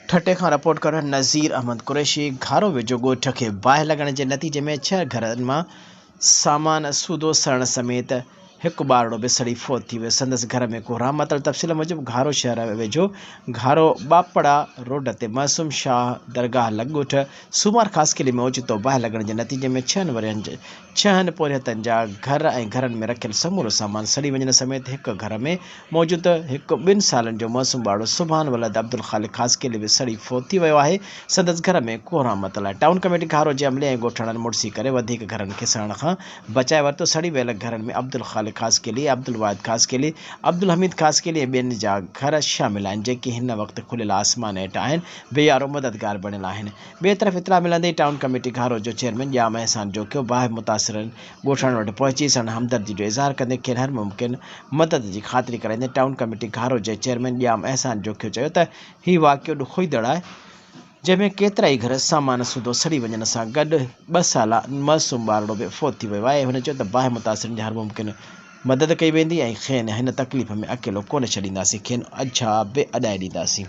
ठटे खां रिपोर्ट कर नज़ीर अहमद कुरैशी घारो वेझो ॻोठ खे बाहि लॻण जे नतीजे में 6 घरनि मां सामान सूदो सड़न समेत हिकु ॿारड़ो बि सड़ी फोत थी वियो। संदसि घर में कोहराम मतल तफ़सील मूजिब घारो शहर वेझो घारो बापड़ा रोड ते मासूम शाह दरगाह लॻ ॻोठ सूमार ख़ासि किले में ओचितो बाहि लॻण जे नतीजे में 6 पोरियतनि जा घर ऐं घरनि में रखियल समूरो सामान सड़ी वञण समेत हिकु घर में मौजूदु हिकु 2 सालनि जो मासूम ॿारड़ो सुभान वलद अब्दुल ख़ालिक ख़ासि किले में सड़ी फोत थी वियो आहे। संदसि घर में कोहराम मतल आहे। टाउन कमेटी घारो जे अमले ऐं ॻोठाणनि मुड़सी करे वधीक घरनि खे सड़ण खां बचाए वरितो। सड़ी वियल घरनि में अब्दुल ख़ालिक ख़ासि किले, अब्दुल वाहिद ख़ासि किले, अब्दुल हमीद ख़ासि किले ऐं ॿियनि जा घर शामिल आहिनि जेके हिन वक़्तु खुलियल आसमान हेठि आहिनि बेयारो मददगार बणियल आहिनि। ॿिए तरफ़ इतला मिलंदे टाउन कमेटी घारो जो चेयरमैन जाम अहसान जोखियो बाहि मुतासिरनि ॻोठाणनि वटि पहुची संदि हमदर्दी जो इज़हार कंदे खेनि हर मुमकिन मदद जी ख़ातिरी कराईंदे टाउन कमेटी घारो जे चेयरमैन जाम अहसान जोखियो चयो त हीउ वाक़ियो ॾुखोईंदड़ आहे जंहिंमें केतिरा ई घर सामान सूदो सड़ी वञण सां गॾु 2 साला मासूम ॿारड़ो बि फोत थी वियो आहे। हुन चयो त बाहि मुतासिरनि जी हर मुमकिन मदद कई वेंदी ऐं खेनि हिन तकलीफ़ में अकेलो कोन छॾींदासीं, खेनि अझा बि अॾाए ॾींदासीं।